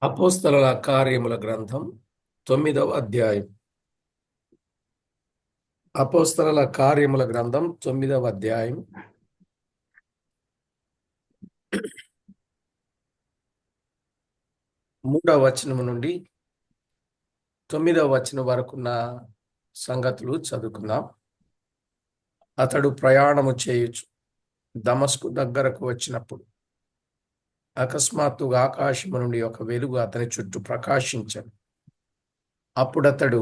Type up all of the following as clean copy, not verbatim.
అపోస్తలుల కార్యముల గ్రంథం 9వ అధ్యాయం. అపోస్తలుల కార్యముల గ్రంథం 9వ అధ్యాయం 3వ వచనం నుండి 9వ వచనం వరకున్న సంగతులు చదువుకుందాం. అతడు ప్రయాణము చేయుచు దమస్కు దగ్గరకు వచ్చినప్పుడు అకస్మాత్తుగా ఆకాశము నుండి ఒక వెలుగు అతని చుట్టూ ప్రకాశించాడు. అప్పుడతడు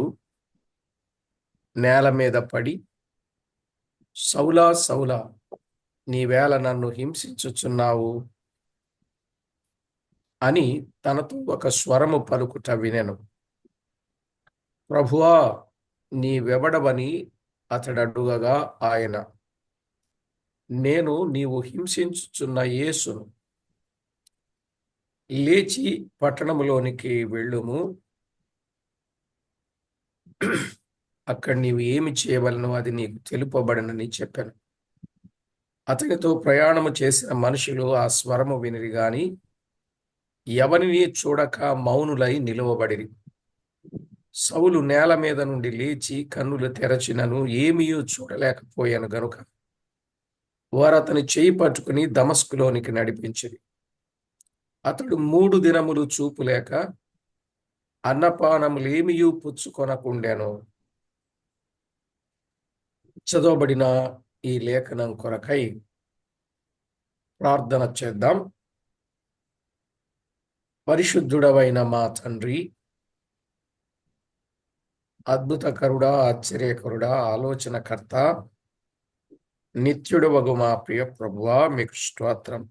నేల మీద పడి, సౌలా సౌలా, నీవేళ నన్ను హింసించుచున్నావు అని తనతో ఒక స్వరము పలుకుట వినెను. ప్రభువా, నీవెవడవని అతడడుగగా ఆయన, నేను నీవు హింసించుచున్న యేసును. లేచి పట్టణములోనికి వెళ్ళుము, అక్కడ నీవు ఏమి చేయవలనో అది నీకు తెలుపబడనని చెప్పాను. అతనితో ప్రయాణము చేసిన మనుషులు ఆ స్వరము వినిరి గాని ఎవరిని చూడక మౌనులై నిలువబడిరి. సౌలు నేల మీద నుండి లేచి కన్నులు తెరచినను ఏమీయూ చూడలేకపోయాను గనుక వారు అతని చేయి పట్టుకుని దమస్కులోనికి నడిపించిరి. అతడు 3 దినములు చూపులేక అన్నపానములేమియూ పుచ్చుకొనకుండెను. చదవబడిన ఈ లేఖనం కొరకై ప్రార్థన చేద్దాం. పరిశుద్ధుడవైన మా తండ్రి, అద్భుతకరుడా, ఆశ్చర్యకరుడా, ఆలోచనకర్త, నిత్యుడవగు మా ప్రియ ప్రభువా, మీకు స్తోత్రం.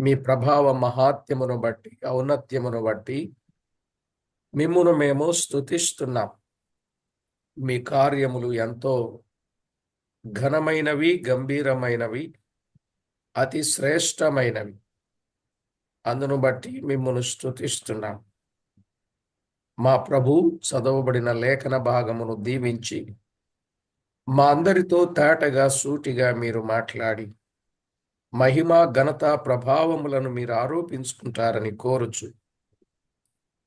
మీ ప్రభావ మహాత్యమును బట్టి, ఔన్నత్యమును బట్టి మిమ్మును మేము స్తుతిస్తున్నాం. మీ కార్యములు ఎంతో ఘనమైనవి, గంభీరమైనవి, అతి శ్రేష్టమైనవి. అందును బట్టి మిమ్మును స్తుతిస్తున్నాం. మా ప్రభు, చదవబడిన లేఖన భాగమును దీవించి మా అందరితో తేటగా సూటిగా మీరు మాట్లాడి మహిమ, ఘనత, ప్రభావములను మీరు ఆరోపించుకుంటారని కోరుచు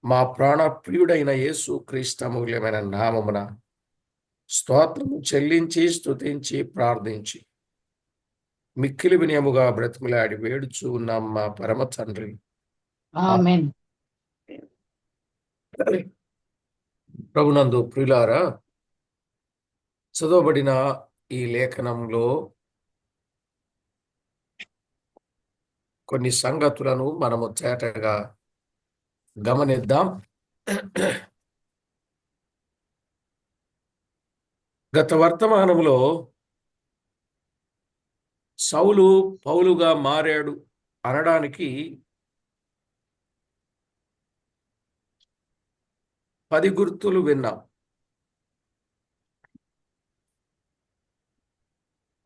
మా ప్రాణప్రియుడైన యేసు క్రీస్తు అమూల్యమైన నామమున స్తోత్రము చెల్లించి స్తుతించి ప్రార్థించి మిక్కిలి వినయముగా బ్రతిమలాడి వేడుచు ఉన్నాం మా పరమ తండ్రి. ఆమేన్. ప్రభునందు ప్రియులారా, చదవబడిన ఈ లేఖనంలో కొన్ని సంగతులను మనము తేటగా గమనిద్దాం. గత వర్తమానములో సౌలు పౌలుగా మారాడు అనడానికి 10 గుర్తులు విన్నాం.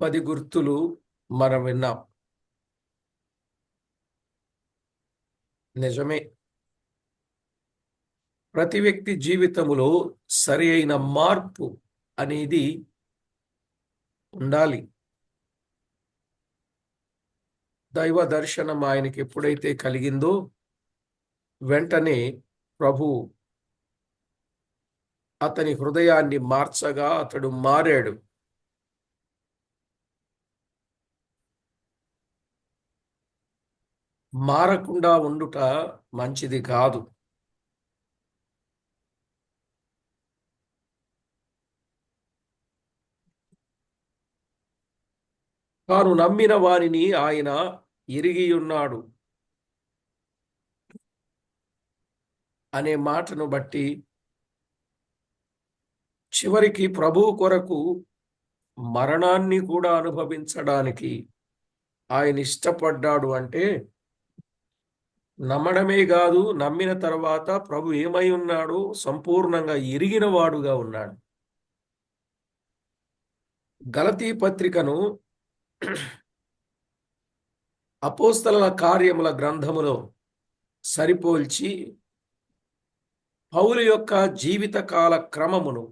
10 గుర్తులు మనం విన్నాం. నిజమే, ప్రతి వ్యక్తి జీవితములో సరి అయిన మార్పు అనేది ఉండాలి. దైవ దర్శనం ఆయనకి ఎప్పుడైతే కలిగిందో వెంటనే ప్రభు అతని హృదయాన్ని మార్చగా అతడు మారాడు. మారకుండా ఉండుట మంచిది కాదు. తాను నమ్మిన వారిని ఆయన ఎరిగి ఉన్నాడు అనే మాటను బట్టి చివరికి ప్రభువు కొరకు మరణాన్ని కూడా అనుభవించడానికి ఆయన ఇష్టపడ్డాడు. అంటే నమ్మడమే కాదు, నమ్మిన తర్వాత ప్రభు ఏమై ఉన్నాడు సంపూర్ణంగా ఎరిగిన వాడుగా ఉన్నాడు. గలతీ పత్రికను అపోస్తలుల కార్యముల గ్రంథములో సరిపోల్చి పౌలు యొక్క జీవితకాల క్రమమును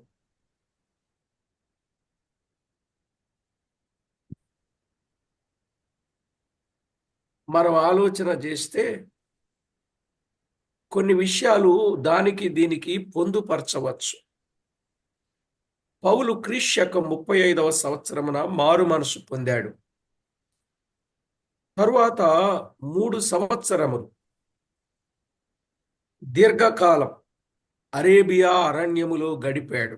మనం ఆలోచన చేస్తే కొన్ని విషయాలు దానికి దీనికి పొందుపరచవచ్చు. పౌలు క్రీస్తు శకం 35వ సంవత్సరమున మారు మనసు పొందాడు. తరువాత 3 సంవత్సరములు దీర్ఘకాలం అరేబియా అరణ్యములో గడిపాడు.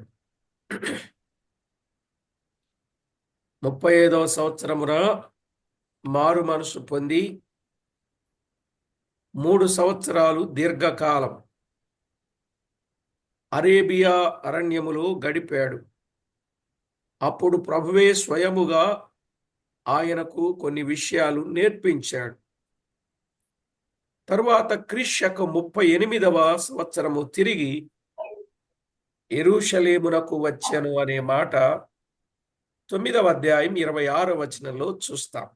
35వ సంవత్సరమున మారు మనసు పొంది 3 సంవత్సరాలు దీర్ఘకాలం అరేబియా అరణ్యములో గడిపాడు. అప్పుడు ప్రభువే స్వయముగా ఆయనకు కొన్ని విషయాలు నేర్పించాడు. తరువాత క్రీస్తు శకం 38వ సంవత్సరము తిరిగి యెరూషలేమునకు వచ్చెను అనే మాట 9వ అధ్యాయం 26వ వచనంలో చూస్తాం.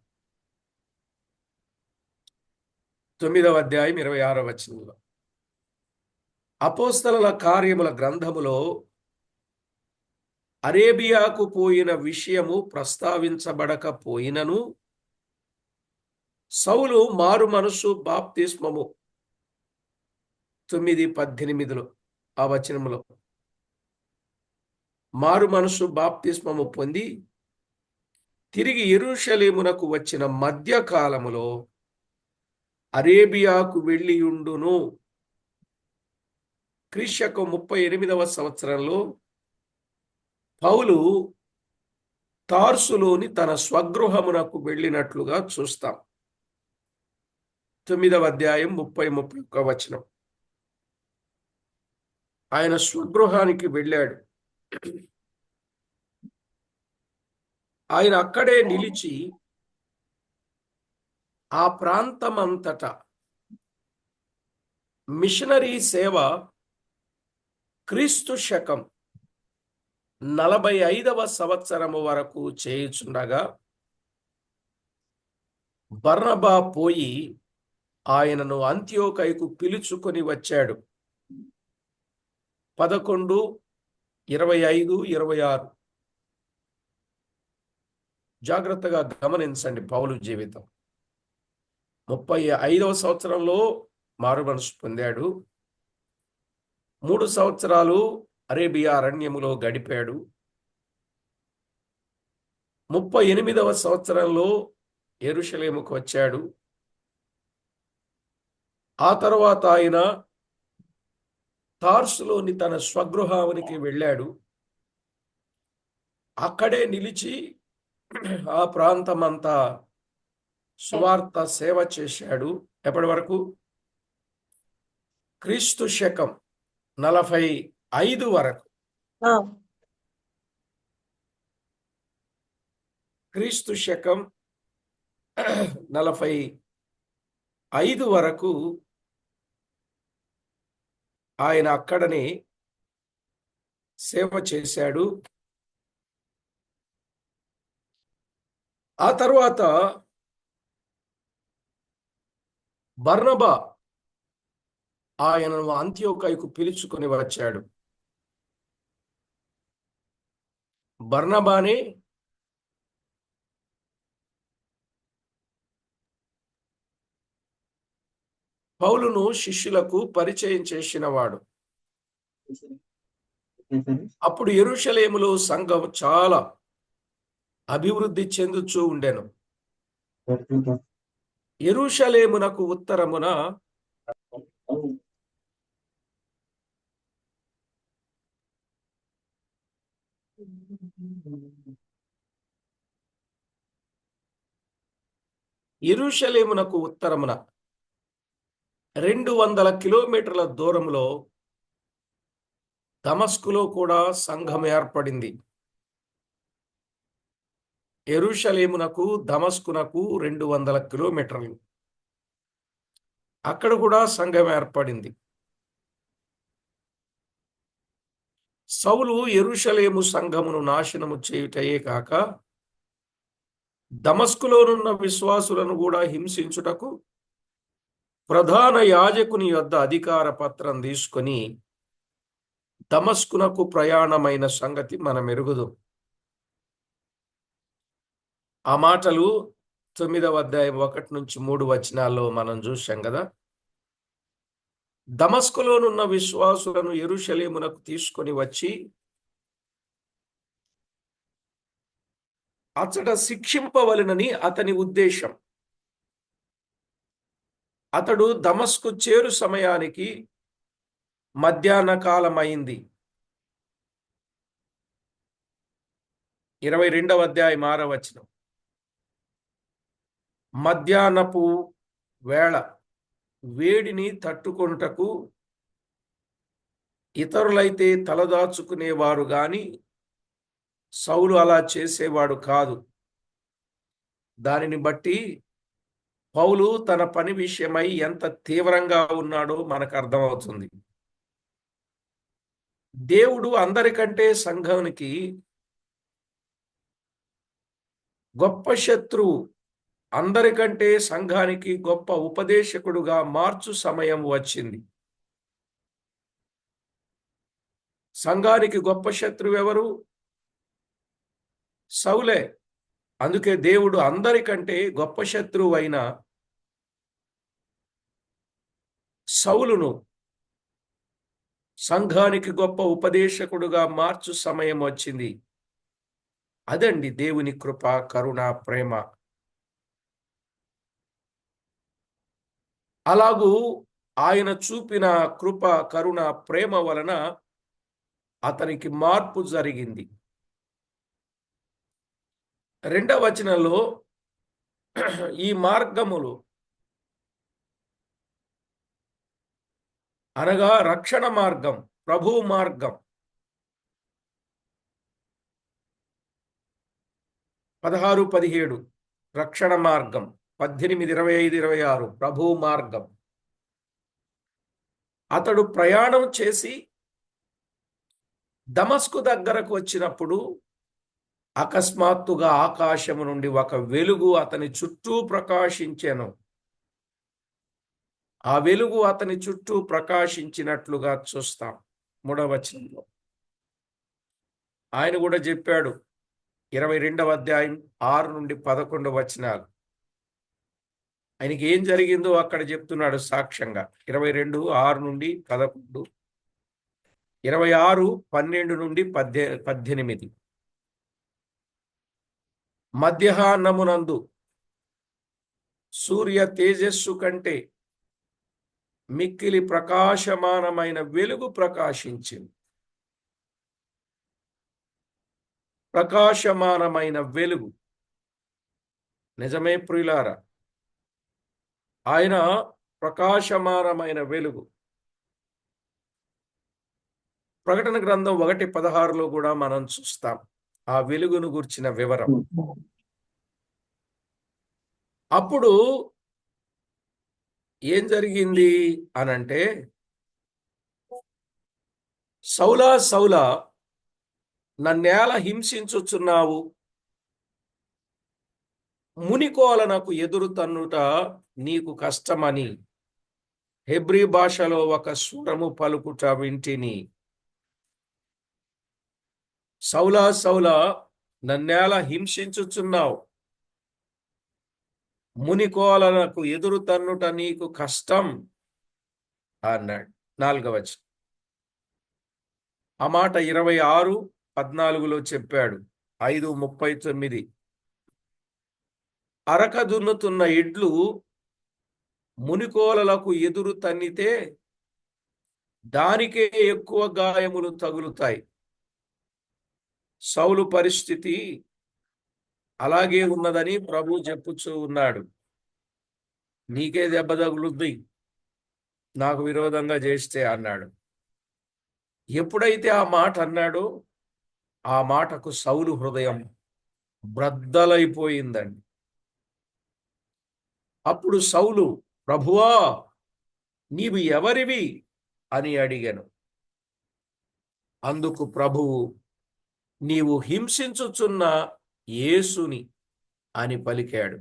9వ అధ్యాయం 26వ వచనంలో అపోస్తలుల కార్యముల గ్రంథములో అరేబియాకు పోయిన విషయము ప్రస్తావించబడకపోయినను సౌలు మారు మనసు బాప్తిస్మము 9:18 ఆ వచనములో మారు మనసు బాప్తిస్మము పొంది తిరిగి యెరూషలేమునకు వచ్చిన మధ్యకాలములో అరేబియాకు వెళ్ళియుండును. క్రీస్తు శకం 38వ సంవత్సరంలో పౌలు తార్సులోని తన స్వగృహమునకు వెళ్ళినట్లుగా చూస్తాం. 9వ అధ్యాయం 30-31 వచనం. ఆయన స్వగృహానికి వెళ్ళాడు. ఆయన అక్కడే నిలిచి ఆ ప్రాంతమంతటా మిషనరీ సేవ క్రీస్తు శకం 45వ సంవత్సరము వరకు చేయుచుండగా బర్నబా పోయి ఆయనను అంత్యోకయకు పిలుచుకొని వచ్చాడు. 11, 25, 26 జాగ్రత్తగా గమనించండి. పౌలు జీవితం 35వ సంవత్సరంలో మారు మనసు పొందాడు. 3 సంవత్సరాలు అరేబియా అరణ్యములో గడిపాడు. 38వ సంవత్సరంలో యెరూషలేముకు వచ్చాడు. ఆ తర్వాత ఆయన తార్సులోని తన స్వగృహానికి వెళ్ళాడు. అక్కడే నిలిచి ఆ ప్రాంతమంతా సువార్త సేవ చేశాడు. ఎప్పటి వరకు? క్రీస్తు శకం 45 వరకు. క్రీస్తు శకం 45 వరకు ఆయన అక్కడనే సేవ చేశాడు. ఆ తర్వాత బర్నబా ఆయనను అంత్యోకయకు పిలుచుకొని వచ్చాడు. బర్నబానే పౌలును శిష్యులకు పరిచయం చేసినవాడు. అప్పుడు యెరూషలేములో సంఘం చాలా అభివృద్ధి చెందుచూ ఉండెను. యెరూషలేమునకు ఉత్తరమున యెరూషలేమునకు ఉత్తరమున 200 కిలోమీటర్ల దూరంలో దమస్కులో కూడా సంఘం ఏర్పడింది. యెరూషలేమునకు దమస్కునకు 200 కిలోమీటర్లు. అక్కడ కూడా సంఘం ఏర్పడింది. సౌలు యెరూషలేము సంఘమును నాశనము చేయుటయే కాక దమస్కులోనున్న విశ్వాసులను కూడా హింసించుటకు ప్రధాన యాజకుని యొద్ద అధికార పత్రం తీసుకొని దమస్కునకు ప్రయాణమైన సంగతి మనం ఎరుగుదు. ఆ మాటలు 9వ అధ్యాయం 1-3 వచనాల్లో మనం చూశాం కదా. దమస్కులోనున్న విశ్వాసులను యెరూషలేమునకు తీసుకొని వచ్చి అతడ శిక్షింపవలెనని అతని ఉద్దేశం. అతడు దమస్కు చేరు సమయానికి మధ్యాహ్న కాలమైంది. 22వ అధ్యాయం 6వ వచనం. మధ్యాహ్నపు వేళ వేడిని తట్టుకొనుటకు ఇతరులైతే తలదాచుకునేవారు గాని సౌలు అలా చేసేవాడు కాదు. దానిని బట్టి పౌలు తన పని విషయమై ఎంత తీవ్రంగా ఉన్నాడో మనకు అర్థమవుతుంది. దేవుడు అందరికంటే సంఘానికి గొప్ప శత్రువు, అందరికంటే సంఘానికి గొప్ప ఉపదేశకుడుగా మార్చు సమయం వచ్చింది. సంఘానికి గొప్ప శత్రువు ఎవరు? సౌలే. అందుకే దేవుడు అందరికంటే గొప్ప శత్రువు అయిన సౌలును సంఘానికి గొప్ప ఉపదేశకుడుగా మార్చు సమయం వచ్చింది. అదండి దేవుని కృప, కరుణ, ప్రేమ. అలాగూ ఆయన చూపిన కృప, కరుణ, ప్రేమ వలన అతనికి మార్పు జరిగింది. 2వ వచనంలో ఈ మార్గములు అనగా రక్షణ మార్గం, ప్రభు మార్గం. 16-17 రక్షణ మార్గం, 18-25-26 ప్రభు మార్గం. అతడు ప్రయాణం చేసి దమస్కు దగ్గరకు వచ్చినప్పుడు అకస్మాత్తుగా ఆకాశము నుండి ఒక వెలుగు అతని చుట్టూ ప్రకాశించెను. ఆ వెలుగు అతని చుట్టూ ప్రకాశించినట్లుగా చూస్తాం 3వ వచనంలో. ఆయన కూడా చెప్పాడు 22వ అధ్యాయం 6-11 వచనాలు. ఆయనకి ఏం జరిగిందో అక్కడ చెప్తున్నాడు సాక్ష్యంగా. 22:6-11, 26:12-18. మధ్యాహ్నమునందు సూర్య తేజస్సు కంటే మిక్కిలి ప్రకాశమానమైన వెలుగు ప్రకాశించింది. ప్రకాశమానమైన వెలుగు. నిజమే ప్రియులారా, ఆయన ప్రకాశమానమైన వెలుగు. ప్రకటన గ్రంథం 1:16లో కూడా మనం చూస్తాం ఆ వెలుగును గుర్చిన వివరం. అప్పుడు ఏం జరిగింది అనంటే, సౌలా సౌలా నన్నేల హింసించుచున్నావు, మునికోలనకు ఎదురు తన్నుట నీకు కష్టమని హెబ్రీ భాషలో ఒక స్వరము పలుకుట వింటిని. సౌలా సౌలా నన్నేల హింసించుచున్నావు, మునికోలనకు ఎదురు తన్నుట నీకు కష్టం అన్నాడు. 4వ వచనం. ఆ మాట 26:14లో చెప్పాడు. 5:39. అరక దున్నుతున్న ఎడ్లు మునికోలలకు ఎదురు తన్నితే దానికే ఎక్కువ గాయములు తగులుతాయి. సౌలు పరిస్థితి అలాగే ఉన్నదని ప్రభు చెప్పుచూ ఉన్నాడు. నీకే దెబ్బ తగులుద్ది నాకు విరోధంగా చేస్తే అన్నాడు. ఎప్పుడైతే ఆ మాట అన్నాడో ఆ మాటకు సౌలు హృదయం బ్రద్దలైపోయిందండి. అప్పుడు సౌలు, ప్రభువా నీవు ఎవరివి అని అడిగాను. అందుకు ప్రభువు, నీవు హింసించుచున్న యేసుని అని పలికాడు.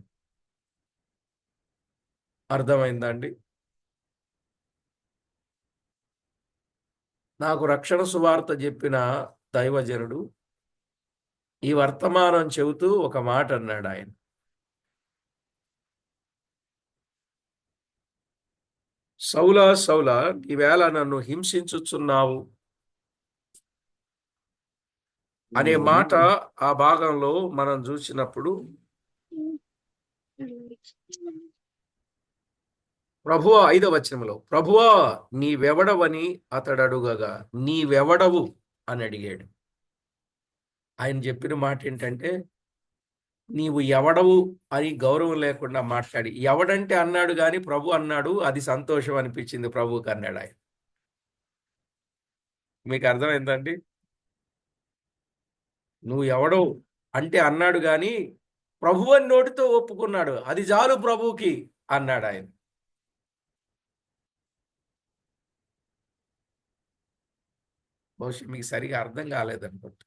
అర్థమైందండి? నాకు రక్షణ సువార్త చెప్పిన దైవజనుడు ఈ వర్తమానం చెబుతూ ఒక మాట అన్నాడు. ఆయన సౌలా సౌలా ఈవేళ నన్ను హింసించుచున్నావు అనే మాట ఆ భాగంలో మనం చూసినప్పుడు ప్రభువా 5వ వచనంలో ప్రభువా నీవెవడవని అతడు అడుగగా నీవెవడవు అని అడిగాడు. ఆయన చెప్పిన మాట ఏంటంటే నీవు ఎవడవు అని గౌరవం లేకుండా మాట్లాడి ఎవడంటే అన్నాడు కానీ ప్రభు అన్నాడు, అది సంతోషం అనిపించింది ప్రభువుకి అన్నాడు ఆయన. మీకు అర్థమైందండి? నువ్వు ఎవడవు అంటే అన్నాడు కానీ ప్రభు అని నోటితో ఒప్పుకున్నాడు, అది చాలు ప్రభువుకి అన్నాడు ఆయన. బహుశా మీకు సరిగా అర్థం కాలేదనుకుంటా.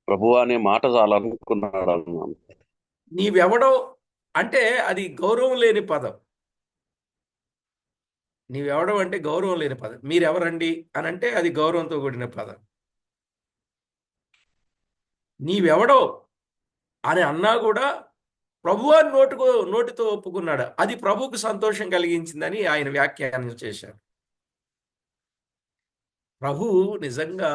ప్రభు అనే మాట చాలనుకున్నాడు అన్నాను. నీవెవడో అంటే అది గౌరవం లేని పదం. నీవెవడో అంటే గౌరవం లేని పదం. మీరెవరండి అని అంటే అది గౌరవంతో కూడిన పదం. నీవెవడో అని అన్నా కూడా ప్రభు అని నోటితో ఒప్పుకున్నాడు, అది ప్రభువుకు సంతోషం కలిగించిందని ఆయన వ్యాఖ్యానం చేశారు. ప్రభు నిజంగా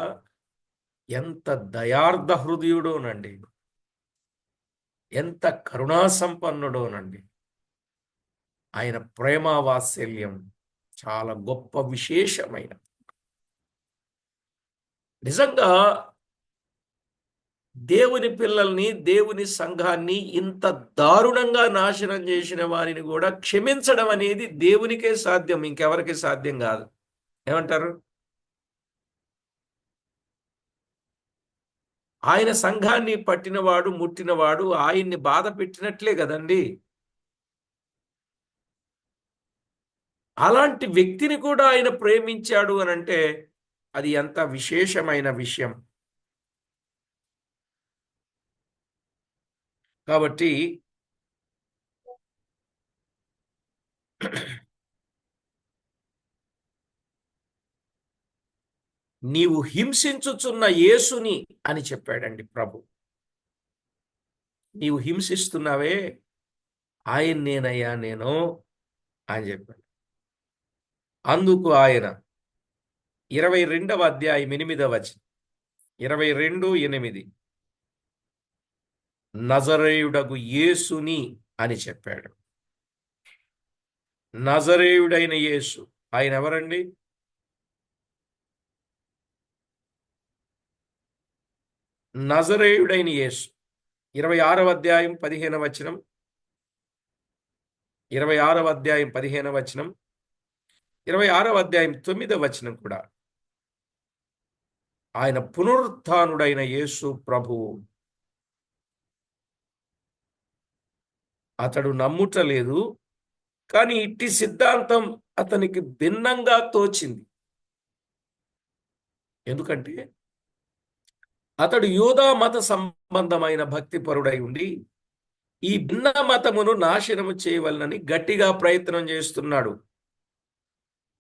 ఎంత దయార్థ హృదయుడోనండి, ఎంత కరుణా సంపన్నుడోనండి. ఆయన ప్రేమ వాత్సల్యం చాలా గొప్ప విశేషమైన. నిజంగా దేవుని పిల్లల్ని, దేవుని సంఘాన్ని ఇంత దారుణంగా నాశనం చేసిన వారిని కూడా క్షమించడం అనేది దేవునికే సాధ్యం, ఇంకెవరికి సాధ్యం కాదు. ఏమంటారు? ఆయన సంఘాన్ని పట్టినవాడు, ముట్టినవాడు ఆయన్ని బాధ పెట్టినట్లే కదండి. అలాంటి వ్యక్తిని కూడా ఆయన ప్రేమించాడు అని అంటే అది ఎంత విశేషమైన విషయం. కాబట్టి నీవు హింసించుచున్న యేసుని అని చెప్పాడండి ప్రభు. నీవు హింసిస్తున్నావే ఆయన నేనయ్యా నేను అని చెప్పాడు. అందుకు ఆయన 22వ అధ్యాయం 8వ వచనం, 22:8 నజరేయుడగు యేసుని అని చెప్పాడు. నజరేయుడైన యేసు ఆయన ఎవరండి? నజరేయుడైన యేసు 26వ అధ్యాయం 15వ వచనం, 26వ అధ్యాయం 15వ వచనం, 26వ అధ్యాయం 9వ వచనం కూడా ఆయన పునరుత్థానుడైన యేసు ప్రభువు. అతడు నమ్ముటలేదు, కానీ ఇట్టి సిద్ధాంతం అతనికి భిన్నంగా తోచింది. ఎందుకంటే అతడు యూదా మత సంబంధమైన భక్తిపరుడై ఉండి ఈ భిన్న మతమును నాశనము చేయవలనని గట్టిగా ప్రయత్నం చేస్తున్నాడు.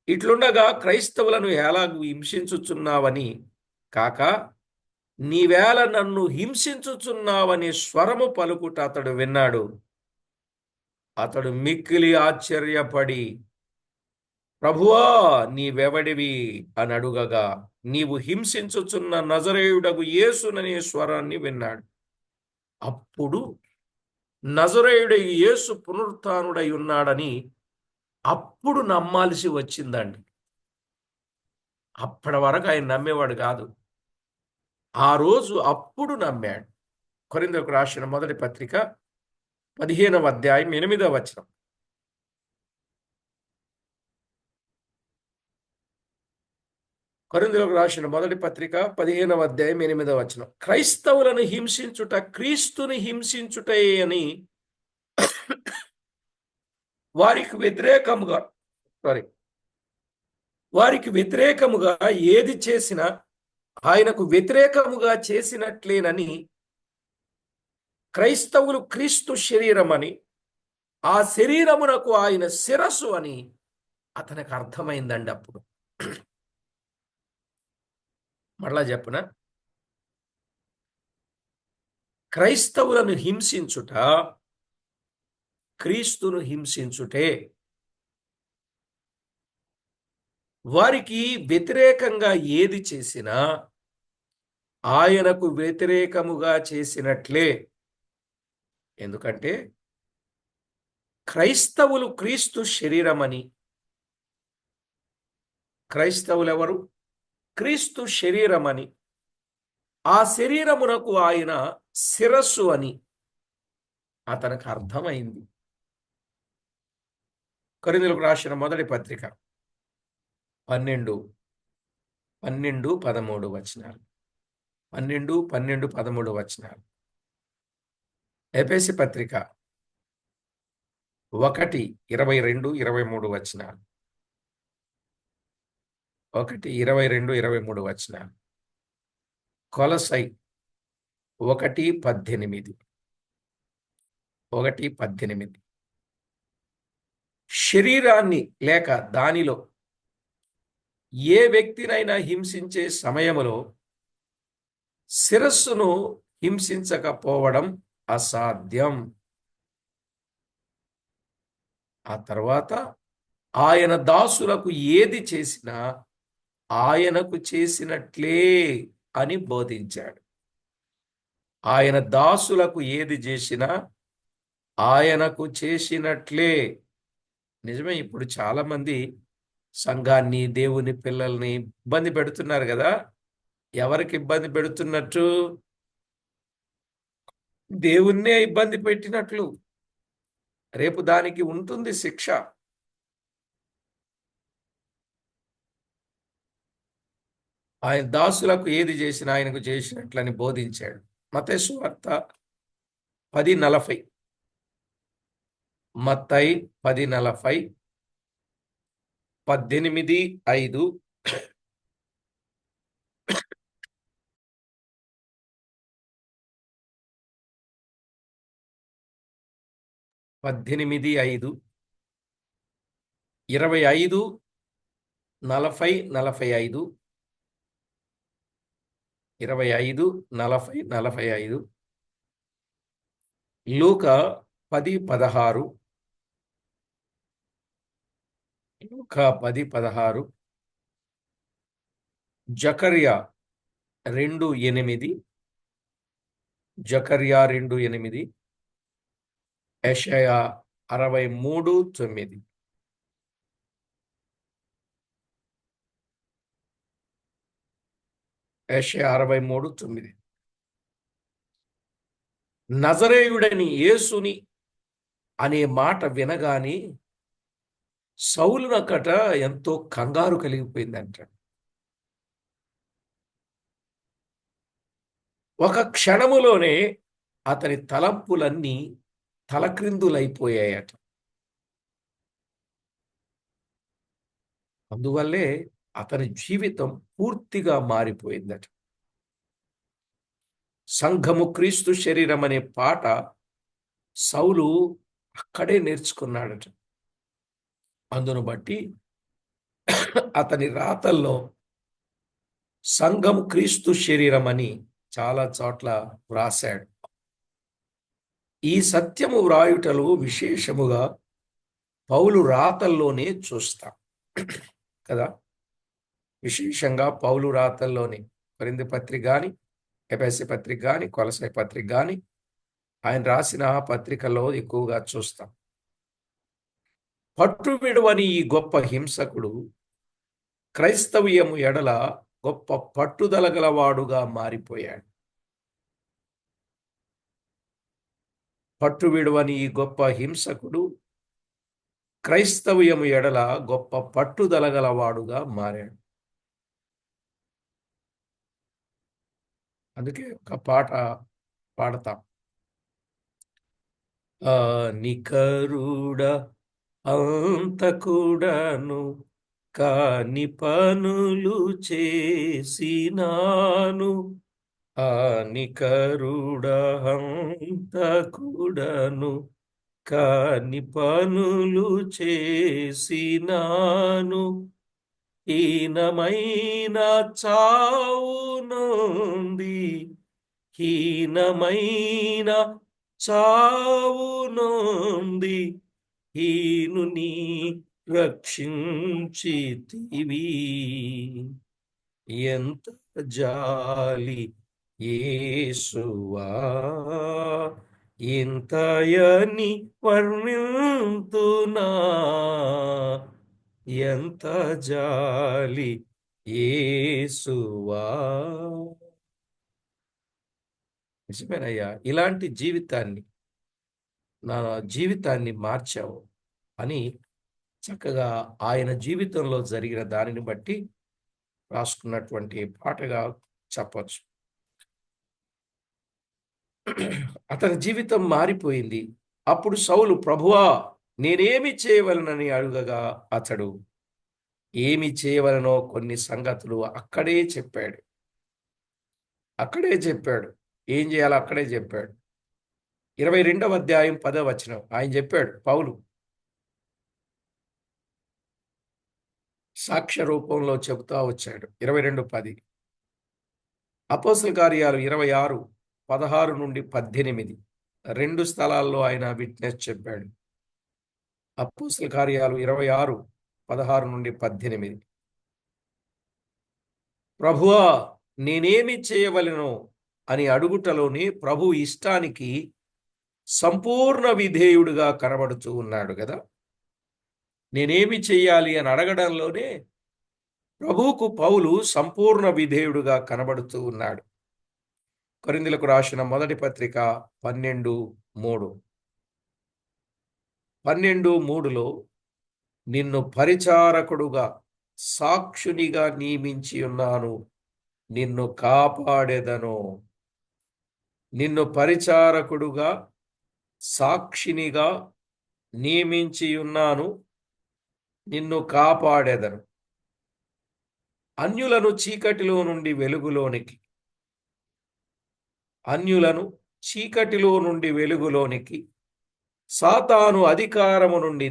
ఇట్లుండగా క్రైస్తవులను ఎలాగూ హింసించుచున్నావని కాక నీవేళ నన్ను హింసించుచున్నావని స్వరము పలుకుట అతడు విన్నాడు. అతడు మిక్కిలి ఆశ్చర్యపడి ప్రభువా నీవెవడివి అని అడుగగా నీవు హింసించుచున్న నజరేయుడగు యేసుననే స్వరాన్ని విన్నాడు. అప్పుడు నజరేయుడు యేసు పునరుత్థానుడై ఉన్నాడని అప్పుడు నమ్మాల్సి వచ్చిందండి. అప్పటి వరకు ఆయన నమ్మేవాడు కాదు. ఆ రోజు అప్పుడు నమ్మాడు. కొరింథీయులకు రాసిన మొదటి పత్రిక 15వ అధ్యాయం 8వ వచనం. కొరింథీయులకు రాసిన మొదటి పత్రిక 15వ అధ్యాయం 8వ వచనం. క్రైస్తవులను హింసించుట క్రీస్తుని హింసించుటే అని వారికి వ్యతిరేకముగా ఏది చేసినా ఆయనకు వ్యతిరేకముగా చేసినట్లేనని, క్రైస్తవులు క్రీస్తు శరీరమని, ఆ శరీరమునకు ఆయన శిరస్సు అని అతనికి అర్థమైందండి. అప్పుడు మరలా చెప్పున, క్రైస్తవులను హింసించుట క్రీస్తును హింసించుటే. వారికి వ్యతిరేకంగా ఏది చేసినా ఆయనకు వ్యతిరేకముగా చేసినట్లే. ఎందుకంటే క్రైస్తవులు క్రీస్తు శరీరమని. క్రైస్తవులెవరు? క్రీస్తు శరీరమని. ఆ శరీరమునకు ఆయన శిరస్సు అని అతనికి అర్థమైంది. కొరింథీయులకు రాసిన మొదటి పత్రిక 12, 13 వచనాలు. 12, 13 వచనాలు. ఎఫెసీ పత్రిక 1, 22, 23 వచనాలు. 1, 22, 23 వచనాలు. కొలసై 1:18. 1:18. శరీరాన్ని లేక దానిలో ఏ వ్యక్తినైనా హింసించే సమయములో శిరస్సును హింసించకపోవడం అసాధ్యం. ఆ తర్వాత ఆయన దాసులకు ఏది చేసినా ఆయనకు చేసినట్లే అని బోధించాడు. ఆయన దాసులకు ఏది చేసినా ఆయనకు చేసినట్లే. నిజమే, ఇప్పుడు చాలా మంది సంఘాన్ని, దేవుని పిల్లల్ని ఇబ్బంది పెడుతున్నారు కదా. ఎవరికి ఇబ్బంది పెడుతున్నట్టు? దేవుణ్ణే ఇబ్బంది పెట్టినట్లు. రేపు దానికి ఉంటుంది శిక్ష. ఆయన దాసులకు ఏది చేసినా ఆయనకు చేసినట్లని బోధించాడు. మత్తయి సువార్త 10:40. మత్తయి 10:40, 18:5, 18:5, 25, 40, 45, 25, 40, 45, లూకా 10:16, లూకా 10:16, జకర్యా 2:8, జకర్యా 2:8, యెషయా 63:9. యెషయా 63:9. నజరేయుడని యేసుని అనే మాట వినగానే సౌలునకట ఎంతో కంగారు కలిగిపోయిందంట. ఒక క్షణములోనే అతని తలంపులన్నీ తలక్రిందులైపోయాయట. అందువల్లే అతని జీవితం పూర్తిగా మారిపోయిందట. సంఘము క్రీస్తు శరీరం అనే పాట సౌలు అక్కడే నేర్చుకున్నాడట. అందును బట్టి అతని రాతల్లో సంఘం క్రీస్తు శరీరం అని చాలా చోట్ల వ్రాశాడు. ఈ సత్యము వ్రాయుటలో విశేషముగా పౌలు రాతల్లోనే చూస్తాం కదా. విశేషంగా పౌలు రాతల్లోనే కొరింథీ పత్రిక గాని, ఎఫెసీ పత్రిక గాని, కొలసై పత్రిక గాని, ఆయన రాసిన పత్రికలో ఎక్కువగా చూస్తాం. పట్టు విడువని ఈ గొప్ప హింసకుడు క్రైస్తవ్యము ఎడల గొప్ప పట్టుదల గలవాడుగా మారిపోయాడు. పట్టు విడువని ఈ గొప్ప హింసకుడు క్రైస్తవ్యము ఎడల గొప్ప పట్టుదల గలవాడుగా మారాడు. అందుకే ఒక పాట పాడతాం. నికరుడ అంతకుడను కాని పనులు చేసినాను, నికరుడ అంతకుడను కాని పనులు చేసినాను, హీనమైన చావు నుండి హీనమైన చావు నొంది హీనుని రక్షించితివి. ఎంత జాలి యేసువా, ఇంతయని వర్ణింతునా, ఎంత జాలి యేసువా. నిజమేనయ్యా, ఇలాంటి జీవితాన్ని, నా జీవితాన్ని మార్చావు అని చక్కగా ఆయన జీవితంలో జరిగిన దానిని బట్టి రాసుకున్నటువంటి పాటగా చెప్పచ్చు. అతని జీవితం మారిపోయింది. అప్పుడు సౌలు, ప్రభువా నేనేమి చేయవలనని అడుగగా అతడు ఏమి చేయవలనో కొన్ని సంగతులు అక్కడే చెప్పాడు. ఏం చేయాలో అక్కడే చెప్పాడు. 22వ అధ్యాయం 10వ వచనం ఆయన చెప్పాడు. పౌలు సాక్ష్య రూపంలో చెబుతా వచ్చాడు. 22:10. అపోస్తల కార్యాలు 26:16 నుండి 18 రెండు స్థలాల్లో ఆయన విట్నెస్ చెప్పాడు. అపోస్తల కార్యాలు 26:16 నుండి 18. ప్రభువా నేనేమి చేయవలెనో అని అడుగుటలోని ప్రభు ఇష్టానికి సంపూర్ణ విధేయుడుగా కనబడుతూ ఉన్నాడు కదా. నేనేమి చెయ్యాలి అని అడగడంలోనే ప్రభువుకు పౌలు సంపూర్ణ విధేయుడుగా కనబడుతూ ఉన్నాడు. కొరింథీయులకు రాసిన మొదటి పత్రిక 12:3. 12:3లో నిన్ను పరిచారకుడుగా సాక్షునిగా నియమించి ఉన్నాను, నిన్ను కాపాడెదను. నిన్ను పరిచారకుడుగా సాక్షినిగా నియమించి ఉన్నాను, నిన్ను కాపాడెదను. అన్యులను చీకటిలో నుండి వెలుగులోనికి, సాతాను అధికారము నుండి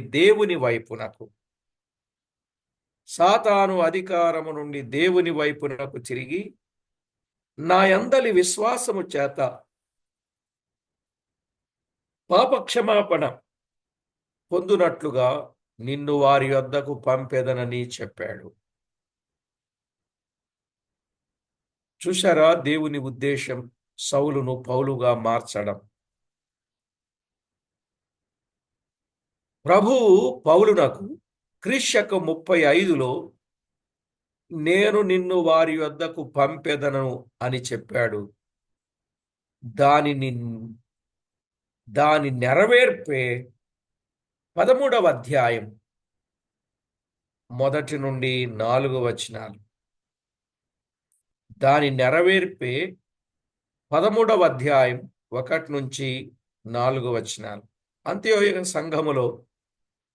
దేవుని వైపునకు తిరిగి నా యందలి విశ్వాసము చేత పాపక్షమాపణ పొందునట్లుగా నిన్ను వారి వద్దకు పంపెదనని చెప్పాడు. చూశారా దేవుని ఉద్దేశం, సౌలును పౌలుగా మార్చడం. ప్రభువు పౌలునకు క్రీస్తు 35లో నేను నిన్ను వారి వద్దకు పంపెదను అని చెప్పాడు. దాని నెరవేర్పే 13వ అధ్యాయం 1 నుండి 4 వచనాలు. దాని నెరవేర్పే 13వ అధ్యాయం 1 నుంచి 4 వచనాలు. అంత్యోయ సంఘములో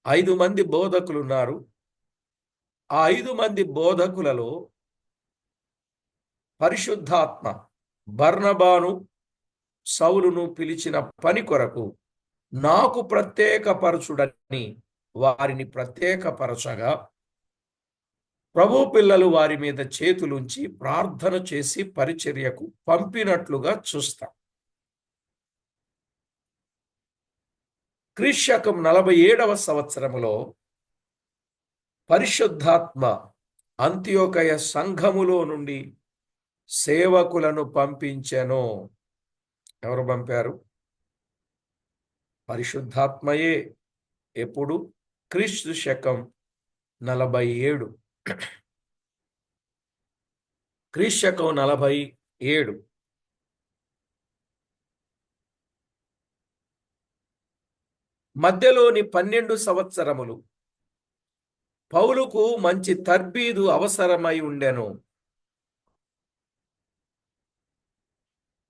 5 మంది బోధకులు ఉన్నారు. ఆ 5 మంది బోధకులలో పరిశుద్ధాత్మ బర్నబాను సౌలును పిలిచిన పని కొరకు నాకు ప్రత్యేకపరచుడని వారిని ప్రత్యేకపరచగా ప్రభు పిల్లలు వారి మీద చేతులుంచి ప్రార్థన చేసి పరిచర్యకు పంపినట్లుగా చూస్తాం. క్రీస్తు 47వ సంవత్సరములో పరిశుద్ధాత్మ అంత్యోకయ సంఘములో నుండి సేవకులను పంపించెను. ఎవరు పంపారు? పరిశుద్ధాత్మయే. ఎప్పుడు? క్రీస్తు శకం 47. క్రీస్తు శకం 47. మధ్యలోని 12 సంవత్సరములు పౌలుకు మంచి తర్బీదు అవసరమై ఉండెను.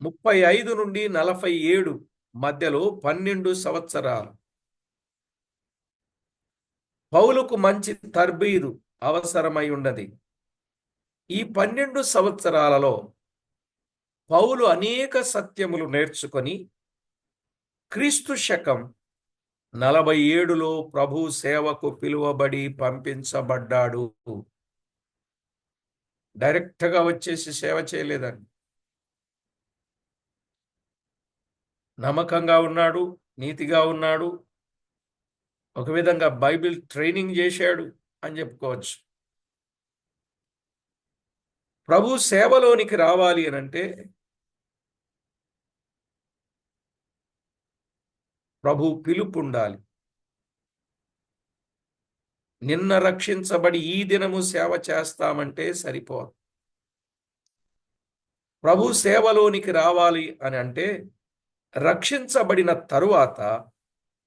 35 నుండి 47 మధ్యలో 12 సంవత్సరాలు పౌలుకు మంచి తర్బీదు అవసరమై ఉన్నది. ఈ 12 సంవత్సరాలలో పౌలు అనేక సత్యములు నేర్చుకొని క్రీస్తు శకం 47లో ప్రభు సేవకు పిలువబడి పంపించబడ్డాడు. డైరెక్ట్గా వచ్చేసి సేవ చేయలేదండి. నమ్మకంగా ఉన్నాడు, నీతిగా ఉన్నాడు, ఒక విధంగా బైబిల్ ట్రైనింగ్ చేశాడు అని చెప్పుకోవచ్చు. ప్రభు సేవలోనికి రావాలి అనంటే ప్రభు పిలుపు ఉండాలి. నిన్న రక్షించబడి ఈ దినము సేవ చేస్తామంటే సరిపోదు. ప్రభు సేవలోనికి రావాలి అని అంటే రక్షించబడిన తరువాత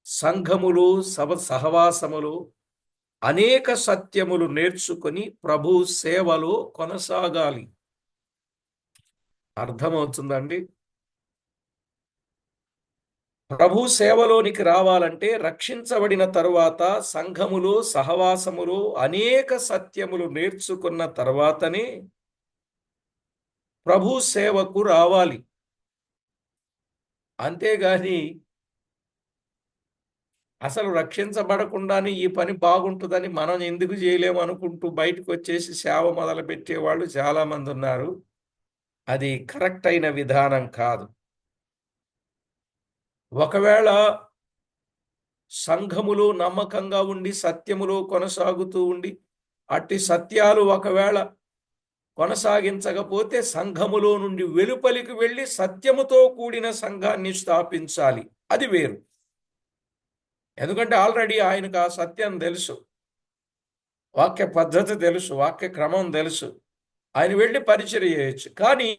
సంఘములు, సహవాసములు, అనేక సత్యములు నేర్చుకొని ప్రభు సేవలో కొనసాగాలి. అర్థమవుతుందండి? ప్రభు సేవలోనికి రావాలంటే రక్షించబడిన తరువాత సంఘములు, సహవాసములు, అనేక సత్యములు నేర్చుకున్న తర్వాతనే ప్రభు సేవకు రావాలి. అంతేగాని అసలు రక్షించబడకుండానే ఈ పని బాగుంటుందని మనం ఎందుకు చేయలేము అనుకుంటూ బయటకు వచ్చేసి సేవ మొదలు పెట్టేవాళ్ళు చాలా మంది ఉన్నారు. అది కరెక్ట్ అయిన విధానం కాదు. ఒకవేళ సంఘములు నమ్మకంగా ఉండి సత్యములో కొనసాగుతూ ఉండి అట్టి సత్యాలు ఒకవేళ కొనసాగించకపోతే సంఘములో నుండి వెలుపలికి వెళ్ళి సత్యముతో కూడిన సంఘాన్ని స్థాపించాలి. అది వేరు. ఎందుకంటే ఆల్రెడీ ఆయనకు ఆ సత్యం తెలుసు, వాక్య పద్ధతి తెలుసు, వాక్య క్రమం తెలుసు. ఆయన వెళ్ళి పరిచర్య చేయొచ్చు. కానీ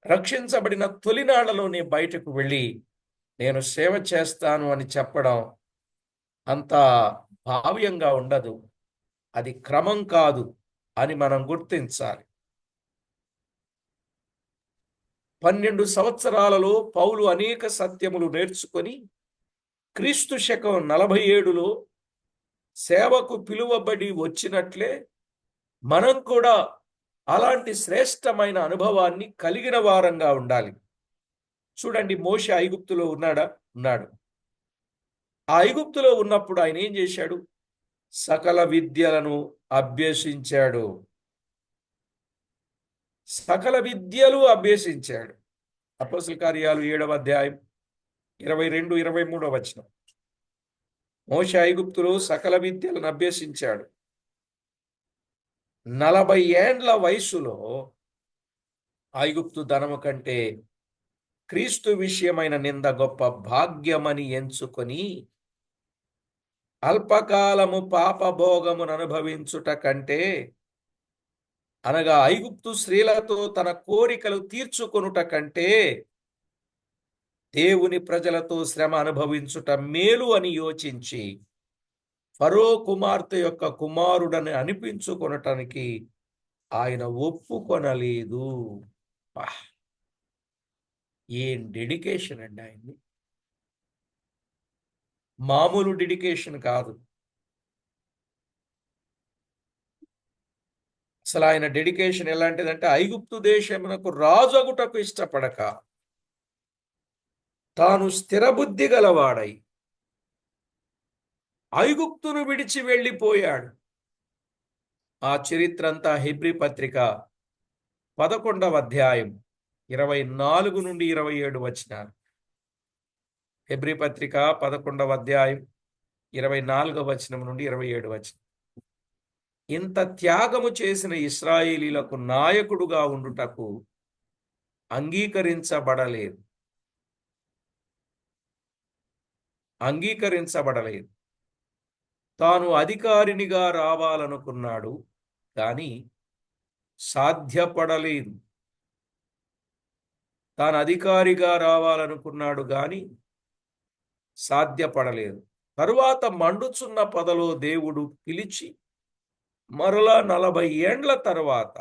రక్షించబడిన తొలినాళ్లలోనే బయటకు వెళ్ళి నేను సేవ చేస్తాను అని చెప్పడం అంత భావ్యంగా ఉండదు. అది క్రమం కాదు అని మనం గుర్తించాలి. 12 సంవత్సరాలలో పౌలు అనేక సత్యములు నేర్చుకొని క్రీస్తు శకం 47లో సేవకు పిలువబడి వచ్చినట్లే మనం కూడా అలాంటి శ్రేష్టమైన అనుభవాన్ని కలిగిన వారంగా ఉండాలి. చూడండి, మోషే ఐగుప్తులో ఉన్నాడు. ఆ ఐగుప్తులో ఉన్నప్పుడు ఆయన ఏం చేశాడు? సకల విద్యలను అభ్యసించాడు. సకల విద్యలు అభ్యసించాడు. అపోస్తల కార్యాలు 7వ అధ్యాయం 22, 23 వచనం. మోషే ఐగుప్తులో సకల విద్యలను అభ్యసించాడు. 40 ఏండ్ల వయసులో ఐగుప్తు ధనము కంటే క్రీస్తు విషయమైన నింద గొప్ప భాగ్యమని ఎంచుకొని అల్పకాలము పాపభోగమును అనుభవించుట కంటే, అనగా ఐగుప్తు స్త్రీలతో తన కోరికలు తీర్చుకొనుట కంటే దేవుని ప్రజలతో శ్రమ అనుభవించుట మేలు అని యోచించి ఫరో కుమార్తె యొక్క కుమారుడని అనిపించుకొనటానికి ఆయన ఒప్పుకొనలేదు. ఏం డెడికేషన్ అండి ఆయన్ని! మామూలు డెడికేషన్ కాదు. అసలు ఆయన డెడికేషన్ ఎలాంటిదంటే ఐగుప్తు దేశమునకు రాజగుటకు ఇష్టపడక తాను స్థిరబుద్ధి గలవాడై ఐగుప్తును విడిచి వెళ్ళిపోయాడు. ఆ చరిత్ర అంతా హెబ్రీ పత్రిక 11వ అధ్యాయం 24 నుండి 27 వచనాలు. హెబ్రీ పత్రిక 11వ అధ్యాయం 24వ వచనం నుండి 27 వచనం. ఇంత త్యాగము చేసిన ఇశ్రాయేలీలకు నాయకుడుగా ఉండుటకు అంగీకరించబడలేదు. తాను అధికారినిగా రావాలనుకున్నాడు, కానీ సాధ్యపడలేదు. తాను అధికారిగా రావాలనుకున్నాడు కానీ సాధ్యపడలేదు. తరువాత మండుచున్న పొదలో దేవుడు పిలిచి మరలా 40 ఏండ్ల తర్వాత,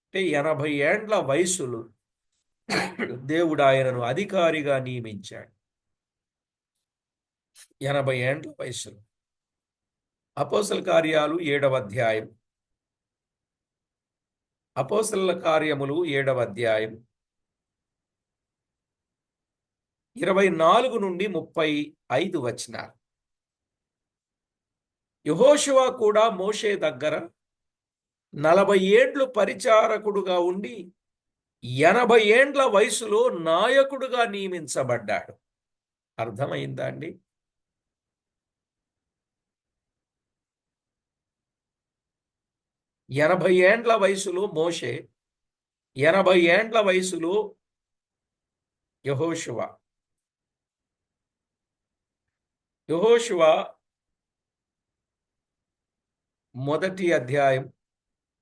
అంటే 80 ఏండ్ల వయసులో దేవుడు ఆయనను అధికారిగా నియమించాడు. 80 ఏండ్ల వయసులో. అపోస్తల కార్యాలు 7వ అధ్యాయం, అపోస్తల కార్యములు 7వ అధ్యాయం 24 నుండి 35 వచనాలు. యెహోషువ కూడా మోషే దగ్గర 40 ఏండ్లు పరిచారకుడుగా ఉండి 80 ఏండ్ల వయసులో నాయకుడుగా నియమించబడ్డాడు. అర్థమైందా అండి? 80 ఏండ్ల వయసులో మోషే, 80 ఏండ్ల వయసులో యెహోషువ. యెహోషువ మొదటి అధ్యాయం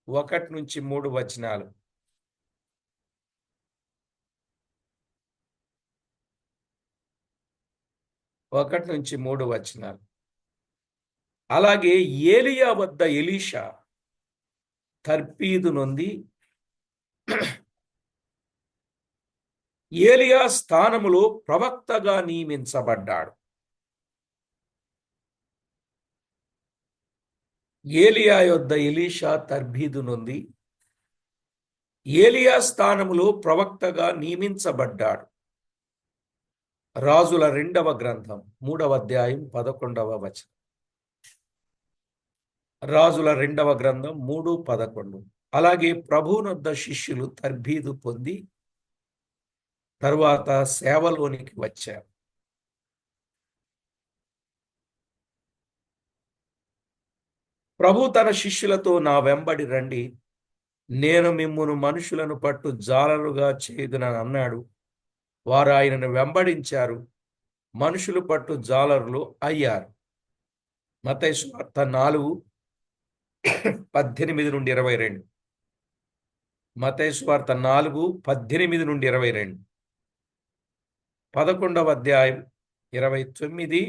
1-3 వచనాలు. ఒకటి నుంచి మూడు వచనాలు. అలాగే ఏలియా వద్ద ఎలీషా తర్పీదు నొంది ఏలియా స్థానములో ప్రవక్తగా నియమించబడ్డాడు. ఏలియా యొద్ద ఎలీషా తర్బీదు నొంది ఏలియా స్థానములో ప్రవక్తగా నియమించబడ్డాడు. రాజుల 2వ గ్రంథం 3వ అధ్యాయం 11వ వచనం. రాజుల 2వ గ్రంథం 3:11. అలాగే ప్రభువునొద్ద శిష్యులు తర్బీదు పొంది తరువాత సేవలోనికి వచ్చారు. ప్రభు తన శిష్యులతో, నా వెంబడి రండి, నేను మిమ్మును మనుషులను పట్టు జాలరుగా చేయుదునని అన్నాడు. వారు ఆయనను వెంబడించారు, మనుషులు పట్టు జాలరులు అయ్యారు. మత్తయి సువార్త 4:18-22. మత్తయి సువార్త 4:18-22. 11వ అధ్యాయం 29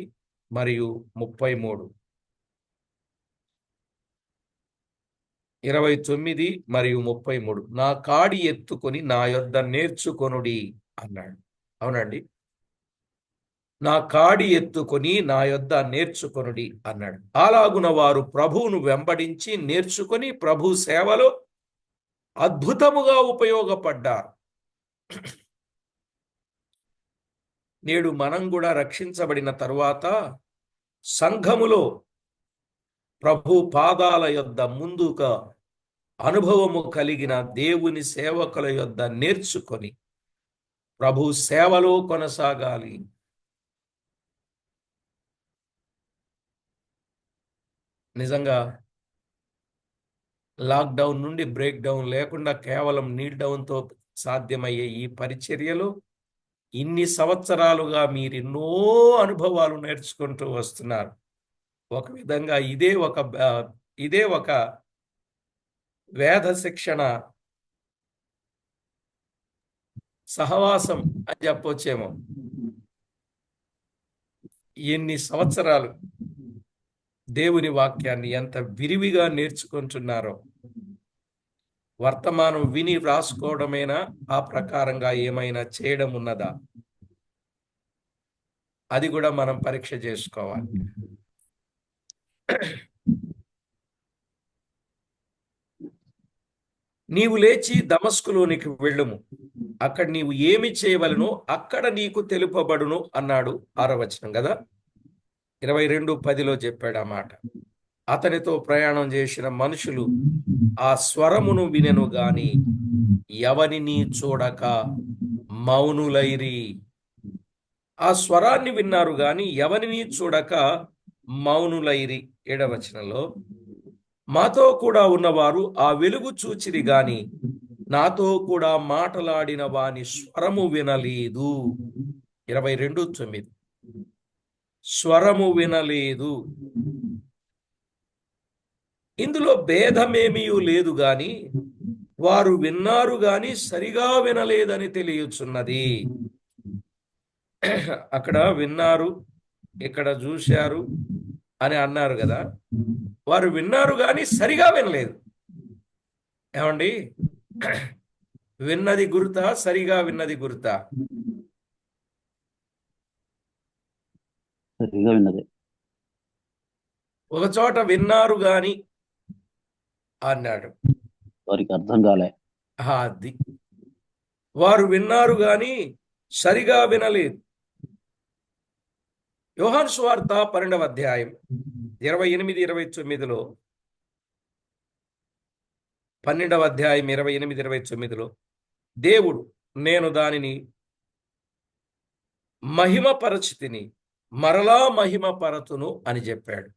మరియు 33. 29 మరియు 33. నా కాడి ఎత్తుకొని నా యొద్ద నేర్చుకొనుడి అన్నాడు. అవునండి, నా కాడి ఎత్తుకొని నా యొద్ద నేర్చుకొనుడి అన్నాడు. అలాగున వారు ప్రభువును వెంబడించి నేర్చుకొని ప్రభు సేవలో అద్భుతముగా ఉపయోగపడ్డారు. నేడు మనం కూడా రక్షించబడిన తరువాత సంఘములో ప్రభు పాదాల యొద్ద ముందుగా అనుభవము కలిగిన దేవుని సేవకుల యొద్ద నేర్చుకొని ప్రభు సేవలో కొనసాగాలి. నిజంగా లాక్డౌన్ నుండి బ్రేక్ డౌన్ లేకుండా కేవలం నీల్ డౌన్తో సాధ్యమయ్యే ఈ పరిచర్యలో ఇన్ని సంవత్సరాలుగా మీరు ఎన్నో అనుభవాలు నేర్చుకుంటూ వస్తున్నారు. ఒక విధంగా ఇదే ఒక వేద శిక్షణ సహవాసం అని చెప్పొచ్చేమో. ఎన్ని సంవత్సరాలు దేవుని వాక్యాన్ని ఎంత విరివిగా నేర్చుకుంటున్నారో. వర్తమానం విని వ్రాసుకోవడమేనా, ఆ ప్రకారంగా ఏమైనా చేయడం ఉన్నదా, అది కూడా మనం పరీక్ష చేసుకోవాలి. నీవు లేచి దమస్కులోనికి వెళ్ళుము, అక్కడ నీవు ఏమి చేయవలనో అక్కడ నీకు తెలుపబడును అన్నాడు. 6వ వచనం కదా, 22:10లో చెప్పాడు ఆ మాట. అతనితో ప్రయాణం చేసిన మనుషులు ఆ స్వరమును వినెను గాని ఎవనిని చూడక మౌనులైరి. ఆ స్వరాన్ని విన్నారు గాని ఎవనిని చూడక మౌనులైరి. 7వ వచనంలో, మాతో కూడా ఉన్నవారు ఆ వెలుగు చూచిరి గాని నాతో కూడా మాటలాడిన వాని స్వరము వినలేదు. 22:9. స్వరము వినలేదు. ఇందులో భేదమేమీ లేదు గాని వారు విన్నారు గాని సరిగా వినలేదని తెలియచున్నది. అక్కడ విన్నారు, ఇక్కడ చూశారు అని అన్నారు కదా. వారు విన్నారు గాని సరిగా వినలేదు. ఏమండి, విన్నది గుర్తా, సరిగా విన్నది గుర్తా? సరిగా విన్నదే. ఒక చోట విన్నారు గాని అన్నాడు, వారికి అర్థం కాలే. అది వారు విన్నారు గాని సరిగా వినలేదు. యోహాను సువార్త 12వ అధ్యాయం 28-29లో, 12వ అధ్యాయం 28-29లో దేవుడు, నేను దానిని మహిమపరచితిని, మరలా మహిమపరతును అని చెప్పాడు.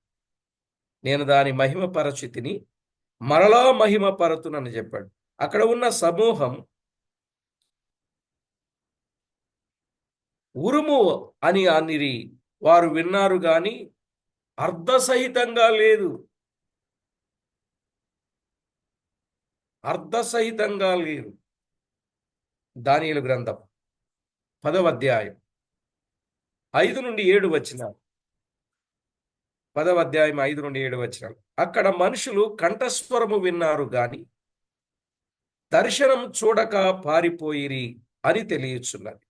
నేను దాని మహిమపరచితిని, మరలా మహిమపరతును అని చెప్పాడు. అక్కడ ఉన్న సమూహం ఉరుము అని అనిరి వారు విన్నారు గాని అర్ధసహితంగా లేదు. అర్ధసహితంగా లేరు. దానియేలు గ్రంథం 10వ అధ్యాయం 5 నుండి 7 వచనాలు. 10వ అధ్యాయం 5 నుండి 7 వచనాలు. అక్కడ మనుషులు కంఠస్వరము విన్నారు గాని దర్శనం చూడక పారిపోయిరి అని తెలియచున్నది.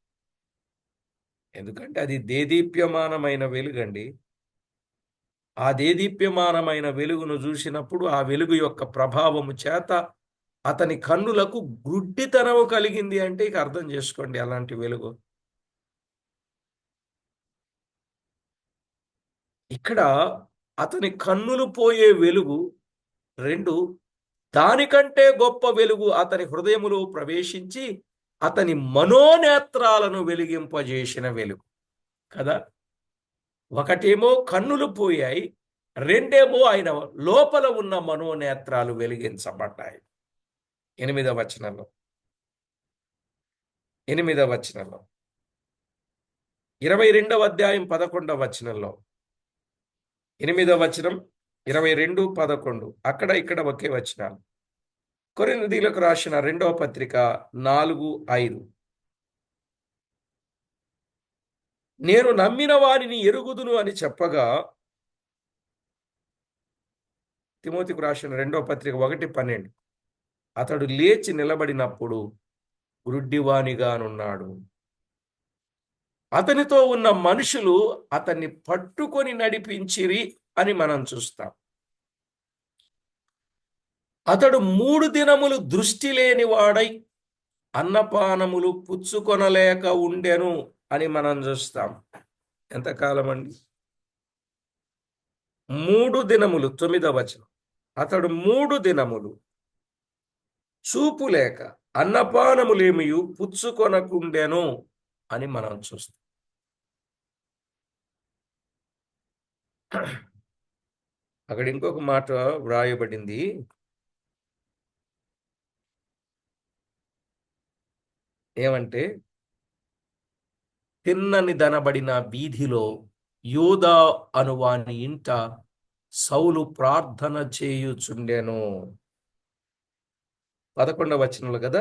ఎందుకంటే అది దేదీప్యమానమైన వెలుగండి. ఆ దేదీప్యమానమైన వెలుగును చూసినప్పుడు ఆ వెలుగు యొక్క ప్రభావము చేత అతని కన్నులకు గుడ్డితనము కలిగింది అంటే ఇక అర్థం చేసుకోండి అలాంటి వెలుగు. ఇక్కడ అతని కన్నులు పోయే వెలుగు. 2, దానికంటే గొప్ప వెలుగు అతని హృదయములో ప్రవేశించి అతని మనోనేత్రాలను వెలిగింపజేసిన వెలుగు కదా. ఒకటేమో కన్నులు పోయాయి, రెండేమో ఆయన లోపల ఉన్న మనోనేత్రాలు వెలిగించబడ్డాయి. 8వ వచనంలో 22వ అధ్యాయం 11వ వచనంలో 8వ వచనం 22, 11 అక్కడ ఇక్కడ ఒకే వచనాలు. కొరింథీయులకు రాసిన 2వ పత్రిక 4, 5 నేను నమ్మిన వారిని ఎరుగుదును అని చెప్పగా, తిమోతికి రాసిన 2వ పత్రిక 1, 12 అతడు లేచి నిలబడినప్పుడు గుడ్డివానిగానున్నాడు. అతనితో ఉన్న మనుషులు అతన్ని పట్టుకొని నడిపించిరి అని మనం చూస్తాం. అతడు 3 దినములు దృష్టి లేనివాడై అన్నపానములు పుచ్చుకొనలేక ఉండెను అని మనం చూస్తాం. ఎంతకాలం అండి? 3 దినములు. 9వ వచనం. అతడు 3 దినములు చూపు లేక అన్నపానములేమియు పుచ్చుకొనకుండెను అని మనం చూస్తాం. అక్కడ ఇంకొక మాట వ్రాయబడింది. ఏమంటే, తిన్నని దనబడిన వీధిలో యూదా అనువాని ఇంట సౌలు ప్రార్థన చేయుచుండెను. 11వ వచనంలో కదా.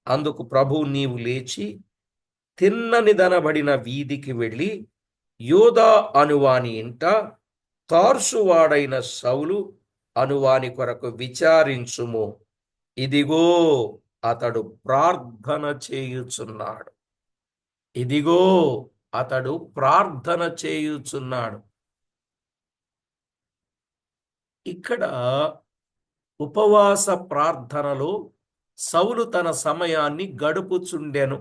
అందుకు ప్రభువు నీవు లేచి తిన్నని దనబడిన వీధికి వెళ్ళి యూదా అనువాని ఇంట తార్సువాడైన సౌలు అనువాని కొరకు విచారించుము. ఇదిగో అతడు ప్రార్థన చేయుచున్నాడు. ఇదిగో అతడు ప్రార్థన చేయుచున్నాడు. ఇక్కడ ఉపవాస ప్రార్థనలో సౌలు తన సమయాన్ని గడుపుచుండెను.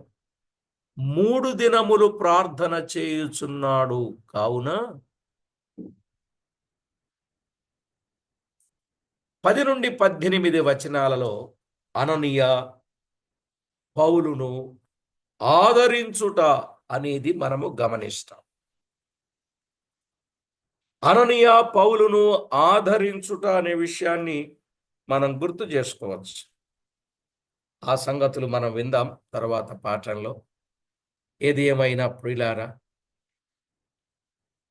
3 దినములు ప్రార్థన చేయుచున్నాడు. కావున 10 నుండి 18 వచనాలలో అననీయ పౌలును ఆదరించుట అనేది మనము గమనిస్తాం. అననీయ పౌలును ఆదరించుట అనే విషయాన్ని మనం గుర్తు చేసుకోవచ్చు. ఆ సంగతులు మనం విందాం తర్వాత పాఠంలో. ఏది ఏమైనా ప్రియులారా,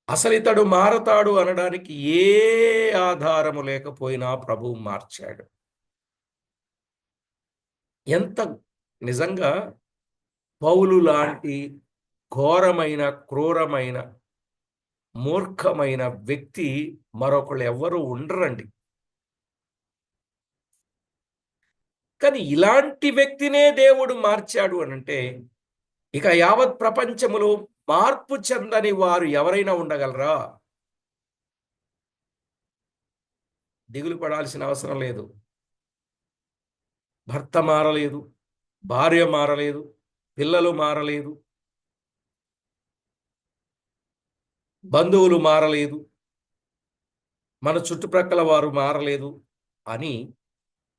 అసలు ఇతడు మారతాడు అనడానికి ఏ ఆధారము లేకపోయినా ప్రభువు మార్చాడు. ఎంత నిజంగా పౌలు లాంటి ఘోరమైన, క్రూరమైన, మూర్ఖమైన వ్యక్తి మరొకళ్ళు ఎవ్వరూ ఉండరండి. కానీ ఇలాంటి వ్యక్తినే దేవుడు మార్చాడు అనంటే ఇక యావత్ ప్రపంచములో మార్పు చెందని వారు ఎవరైనా ఉండగలరా? దిగులు పడాల్సిన అవసరం లేదు. భర్త మారలేదు, భార్య మారలేదు, పిల్లలు మారలేదు, బంధువులు మారలేదు, మన చుట్టుప్రక్కల వారు మారలేదు అని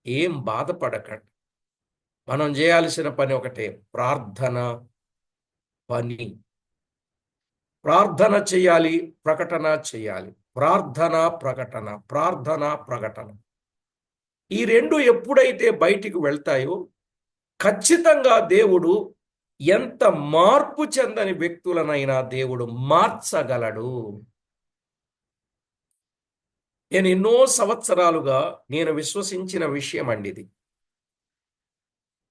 ఏం బాధపడకండి. మనం చేయాల్సిన పని ఒకటే, ప్రార్థన పని. ప్రార్థన చేయాలి, ప్రకటన చేయాలి. ప్రార్థన ప్రకటన, ప్రార్థన ప్రకటన. ఈ రెండు ఎప్పుడైతే బయటికి వెళ్తాయో ఖచ్చితంగా దేవుడు ఎంత మార్పు చెందని వ్యక్తులనైనా దేవుడు మార్చగలడు. నేను ఎన్నో సంవత్సరాలుగా నేను విశ్వసించిన విషయం అండి ఇది.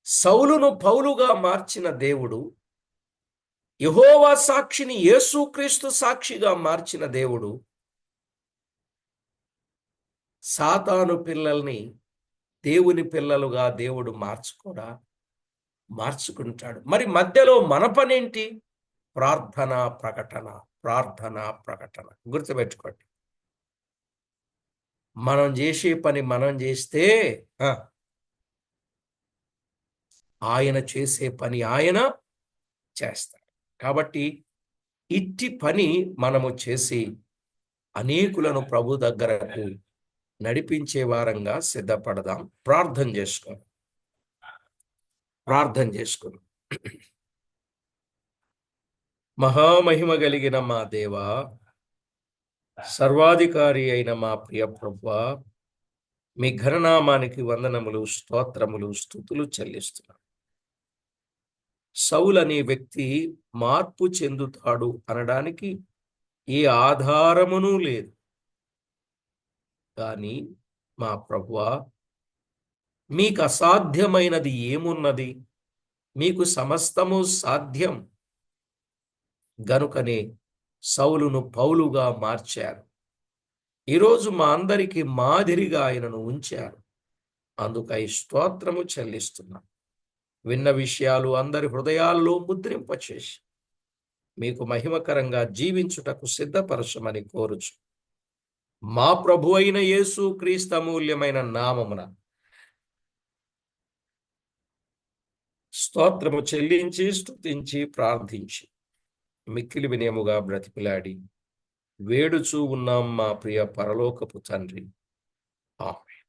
సౌలును పౌలుగా మార్చిన దేవుడు, యెహోవా సాక్షిని యేసుక్రీస్తు సాక్షిగా మార్చిన దేవుడు, సాతాను పిల్లల్ని దేవుని పిల్లలుగా దేవుడు మార్చుకుంటాడు. మరి మధ్యలో మన పనేంటి? ప్రార్థన ప్రకటన, ప్రార్థన ప్రకటన. గుర్తుపెట్టుకోండి, మనం చేసే పని మనం చేస్తే ఆయన చేసే పని ఆయన చేస్తాడు. కాబట్టి ఇట్టి పని మనము చేసి అనేకులను ప్రభు దగ్గరకు నడిపించే వారంగా సిద్ధపడదాం. ప్రార్థన చేసుకొని మహామహిమ కలిగిన మా దేవా, సర్వాధికారి అయిన మా ప్రియ ప్రభువా, మీ ఘననామానికి వందనములు, స్తోత్రములు, స్తుతులు చెల్లిస్తున్నాం. సౌలు అనే వ్యక్తి మార్పు చెందుతాడు అనడానికి ఏ ఆధారమును లేదు. కానీ మా ప్రభువా, మీకు అసాధ్యమైనది ఏమున్నది? మీకు సమస్తము సాధ్యం. గనుకనే సౌలును పౌలుగా మార్చారు. ఈరోజు మా అందరికీ మాదిరిగా ఆయనను ఉంచారు. అందుకై స్తోత్రము చెల్లిస్తున్నాం. విన్న విషయాలు అందరి హృదయాల్లో ముద్రింపచేసి మీకు మహిమకరంగా జీవించుటకు సిద్ధపరచమని కోరుచు మా ప్రభు అయిన యేసు క్రీస్తు అమూల్యమైన నామమున స్తోత్రము చెల్లించి, స్తుతించి, ప్రార్థించి మిక్కిలి వినయముగా బ్రతికిలాడి వేడుచూ ఉన్నాం మా ప్రియ పరలోకపు తండ్రి. ఆమేన్.